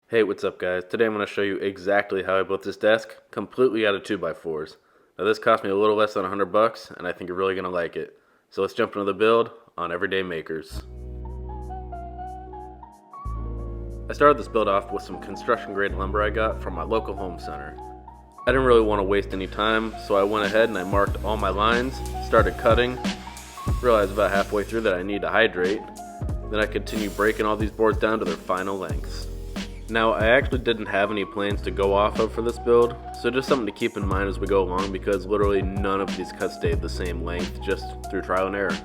Hey, what's up guys? Today I'm going to show you exactly how I built this desk completely out of 2x4s. Now this cost me a little less than $100 and I think you're really going to like it. So let's jump into the build on Everyday Makers. I started this build off with some construction grade lumber I got from my local home center. I didn't really want to waste any time, so I went ahead and I marked all my lines, started cutting, realized about halfway through that I need to hydrate. Then I continued breaking all these boards down to their final lengths. Now, I actually didn't have any plans to go off of for this build, so just something to keep in mind as we go along because literally none of these cuts stayed the same length just through trial and error.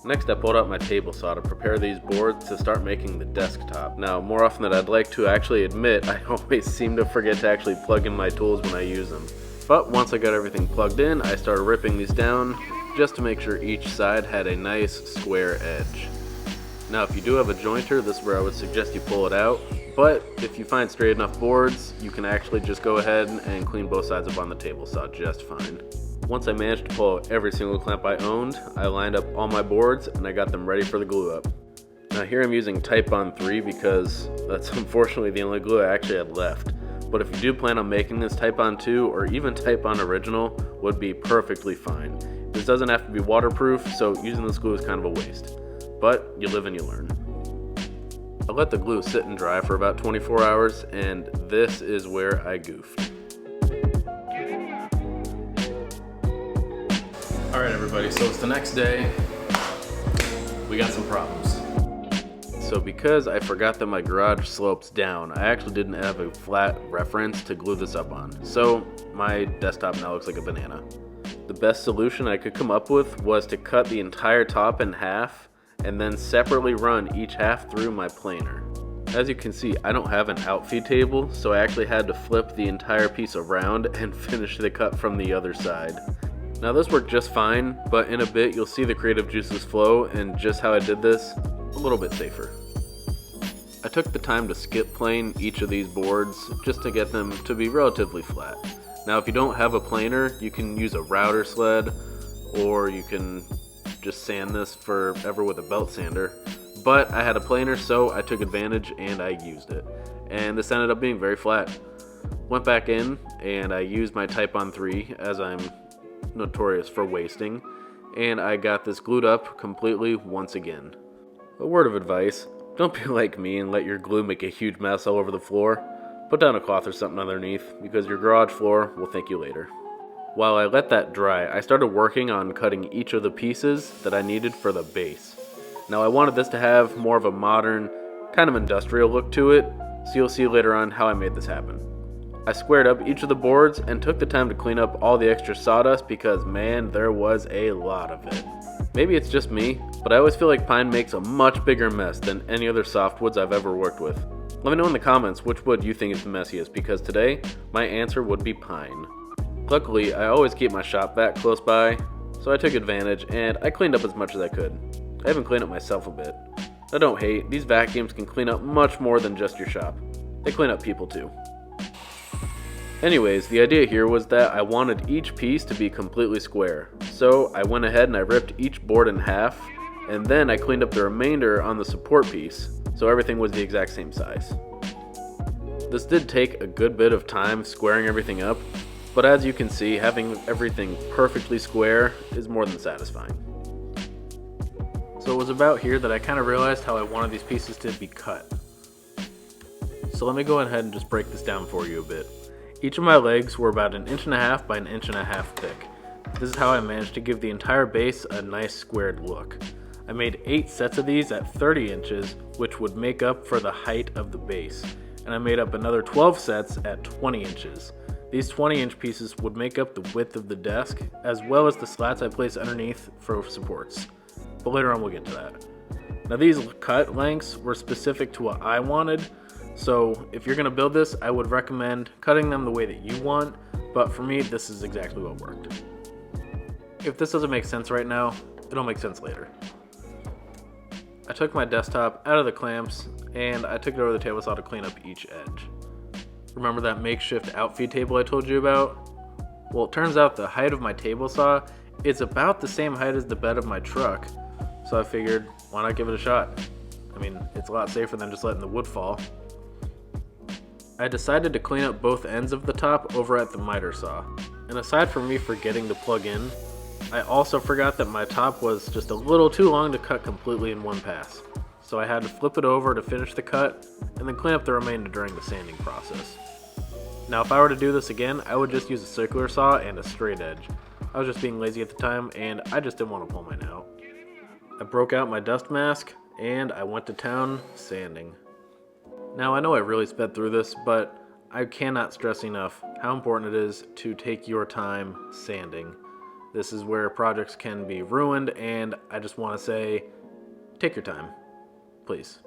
Next, I pulled out my table saw to prepare these boards to start making the desktop. Now, more often than I'd like to actually admit, I always seem to forget to actually plug in my tools when I use them. But once I got everything plugged in, I started ripping these down just to make sure each side had a nice square edge. Now, if you do have a jointer, this is where I would suggest you pull it out. But if you find straight enough boards, you can actually just go ahead and clean both sides up on the table saw just fine. Once I managed to pull out every single clamp I owned, I lined up all my boards and I got them ready for the glue up. Now here I'm using Titebond 3 because that's unfortunately the only glue I actually had left. But if you do plan on making this Titebond 2 or even Titebond Original would be perfectly fine. This doesn't have to be waterproof, so using this glue is kind of a waste. But you live and you learn. I let the glue sit and dry for about 24 hours, and this is where I goofed. Alright everybody, so it's the next day. We got some problems. So because I forgot that my garage slopes down, I actually didn't have a flat reference to glue this up on. So my desktop now looks like a banana. The best solution I could come up with was to cut the entire top in half and then separately run each half through my planer. As you can see, I don't have an outfeed table, so I actually had to flip the entire piece around and finish the cut from the other side. Now this worked just fine, but in a bit you'll see the creative juices flow and just how I did this a little bit safer. I took the time to skip plane each of these boards just to get them to be relatively flat. Now if you don't have a planer, you can use a router sled, or you can just sand this forever with a belt sander, but I had a planer, so I took advantage and I used it, and this ended up being very flat. Went back in and I used my Titebond 3, as I'm notorious for wasting, and I got this glued up completely once again. A word of advice, don't be like me and let your glue make a huge mess all over the floor. Put down a cloth or something underneath, because your garage floor will thank you later. While I let that dry, I started working on cutting each of the pieces that I needed for the base. Now I wanted this to have more of a modern, kind of industrial look to it, so you'll see later on how I made this happen. I squared up each of the boards and took the time to clean up all the extra sawdust because man, there was a lot of it. Maybe it's just me, but I always feel like pine makes a much bigger mess than any other softwoods I've ever worked with. Let me know in the comments which wood you think is the messiest, because today, my answer would be pine. Luckily, I always keep my shop vac close by, so I took advantage and I cleaned up as much as I could. I even cleaned up myself a bit. I don't hate, these vacuums can clean up much more than just your shop. They clean up people too. Anyways, the idea here was that I wanted each piece to be completely square. So I went ahead and I ripped each board in half, and then I cleaned up the remainder on the support piece, so everything was the exact same size. This did take a good bit of time squaring everything up, but as you can see, having everything perfectly square is more than satisfying. So it was about here that I kind of realized how I wanted these pieces to be cut. So let me go ahead and just break this down for you a bit. Each of my legs were about 1.5 inches by 1.5 inches thick. This is how I managed to give the entire base a nice squared look. I made 8 sets of these at 30 inches, which would make up for the height of the base. And I made up another 12 sets at 20 inches. These 20-inch pieces would make up the width of the desk, as well as the slats I placed underneath for supports. But later on we'll get to that. Now these cut lengths were specific to what I wanted, so if you're going to build this, I would recommend cutting them the way that you want, but for me, this is exactly what worked. If this doesn't make sense right now, it'll make sense later. I took my desktop out of the clamps, and I took it over the table saw to clean up each edge. Remember that makeshift outfeed table I told you about? Well, it turns out the height of my table saw is about the same height as the bed of my truck, so I figured, why not give it a shot? I mean, it's a lot safer than just letting the wood fall. I decided to clean up both ends of the top over at the miter saw. And aside from me forgetting to plug in, I also forgot that my top was just a little too long to cut completely in one pass. So I had to flip it over to finish the cut and then clean up the remainder during the sanding process. Now if I were to do this again, I would just use a circular saw and a straight edge. I was just being lazy at the time and I just didn't want to pull mine out. I broke out my dust mask and I went to town sanding. Now I know I really sped through this, but I cannot stress enough how important it is to take your time sanding. This is where projects can be ruined, and I just want to say, take your time, please.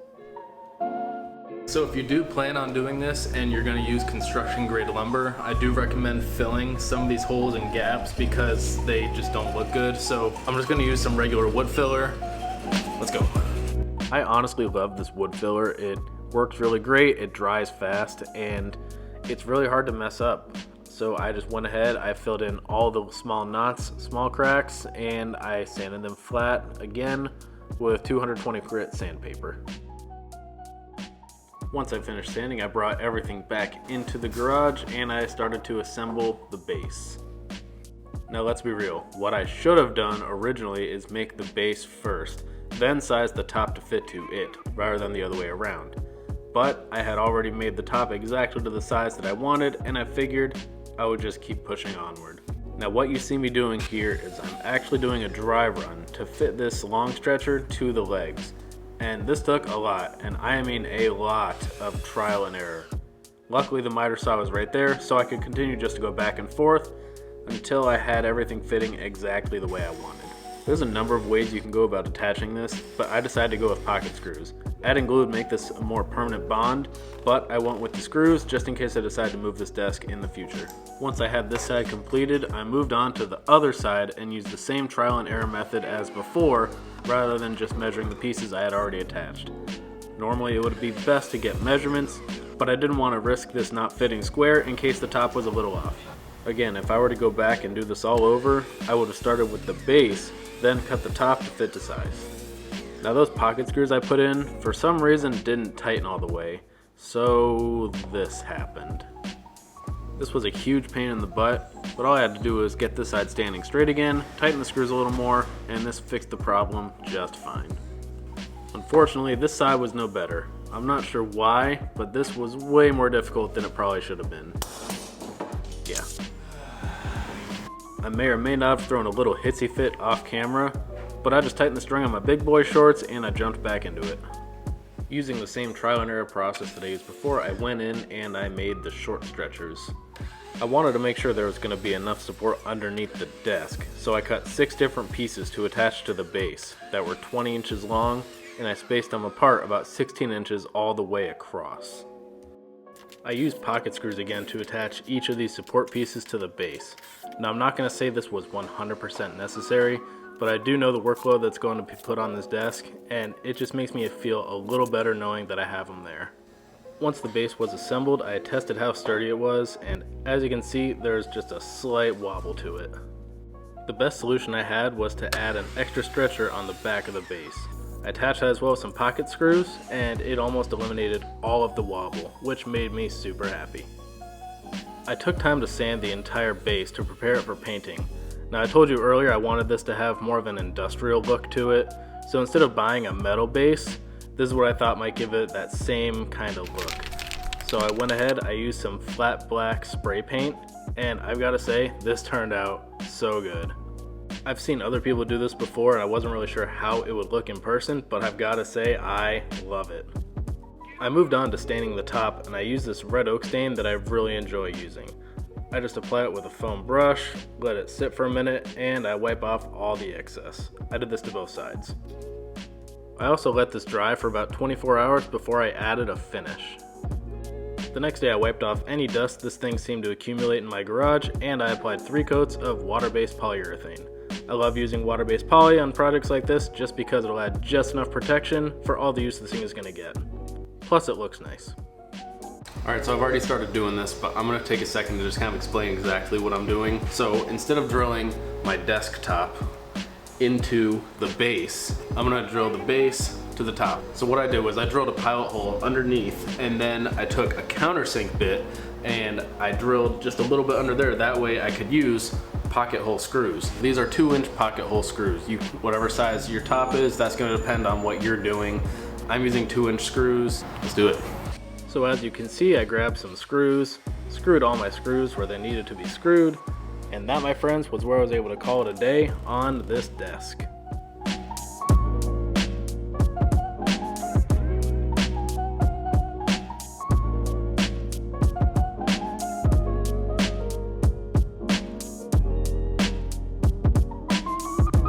So if you do plan on doing this and you're going to use construction grade lumber, I do recommend filling some of these holes and gaps because they just don't look good. So I'm just going to use some regular wood filler. Let's go. I honestly love this wood filler. It works really great, it dries fast, and it's really hard to mess up. So I just went ahead, I filled in all the small knots, small cracks, and I sanded them flat again with 220 grit sandpaper. Once I finished sanding, I brought everything back into the garage and I started to assemble the base. Now let's be real, what I should have done originally is make the base first, then size the top to fit to it, rather than the other way around. But I had already made the top exactly to the size that I wanted, and I figured I would just keep pushing onward. Now what you see me doing here is I'm actually doing a dry run to fit this long stretcher to the legs. And this took a lot, and I mean a lot of trial and error. Luckily the miter saw was right there, so I could continue just to go back and forth until I had everything fitting exactly the way I wanted. There's a number of ways you can go about attaching this, but I decided to go with pocket screws. Adding glue would make this a more permanent bond, but I went with the screws just in case I decide to move this desk in the future. Once I had this side completed, I moved on to the other side and used the same trial and error method as before, rather than just measuring the pieces I had already attached. Normally it would be best to get measurements, but I didn't want to risk this not fitting square in case the top was a little off. Again, if I were to go back and do this all over, I would have started with the base, then cut the top to fit to size. Now those pocket screws I put in, for some reason didn't tighten all the way, so this happened. This was a huge pain in the butt, but all I had to do was get this side standing straight again, tighten the screws a little more, and this fixed the problem just fine. Unfortunately, this side was no better. I'm not sure why, but this was way more difficult than it probably should have been. Yeah. I may or may not have thrown a little hitsy fit off camera, but I just tightened the string on my big boy shorts and I jumped back into it. Using the same trial and error process that I used before, I went in and I made the short stretchers. I wanted to make sure there was going to be enough support underneath the desk, so I cut 6 different pieces to attach to the base that were 20 inches long, and I spaced them apart about 16 inches all the way across. I used pocket screws again to attach each of these support pieces to the base. Now I'm not going to say this was 100% necessary, but I do know the workload that's going to be put on this desk, and it just makes me feel a little better knowing that I have them there. Once the base was assembled, I tested how sturdy it was, and as you can see, there's just a slight wobble to it. The best solution I had was to add an extra stretcher on the back of the base. I attached that as well as some pocket screws, and it almost eliminated all of the wobble, which made me super happy. I took time to sand the entire base to prepare it for painting. Now I told you earlier I wanted this to have more of an industrial look to it, so instead of buying a metal base, this is what I thought might give it that same kind of look. So I went ahead, I used some flat black spray paint, and I've got to say, this turned out so good. I've seen other people do this before and I wasn't really sure how it would look in person, but I've got to say I love it. I moved on to staining the top and I used this red oak stain that I really enjoy using. I just apply it with a foam brush, let it sit for a minute, and I wipe off all the excess. I did this to both sides. I also let this dry for about 24 hours before I added a finish. The next day I wiped off any dust this thing seemed to accumulate in my garage, and I applied 3 coats of water-based polyurethane. I love using water-based poly on projects like this just because it'll add just enough protection for all the use this thing is going to get. Plus it looks nice. Alright, so I've already started doing this, but I'm going to take a second to just kind of explain exactly what I'm doing. So instead of drilling my desktop into the base, I'm going to drill the base to the top. So what I did was I drilled a pilot hole underneath, and then I took a countersink bit and I drilled just a little bit under there. That way I could use pocket hole screws. These are 2-inch pocket hole screws. Whatever size your top is, that's gonna depend on what you're doing. I'm using 2-inch screws. Let's do it. So as you can see, I grabbed some screws, screwed all my screws where they needed to be screwed, and that, my friends, was where I was able to call it a day on this desk.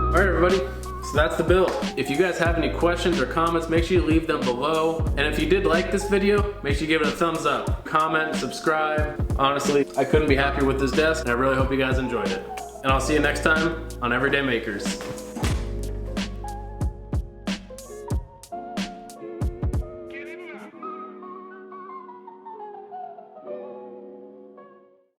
All right, everybody, so that's the build. If you guys have any questions or comments, make sure you leave them below. And if you did like this video, make sure you give it a thumbs up, comment, subscribe. Honestly, I couldn't be happier with this desk, and I really hope you guys enjoyed it. And I'll see you next time on Everyday Makers.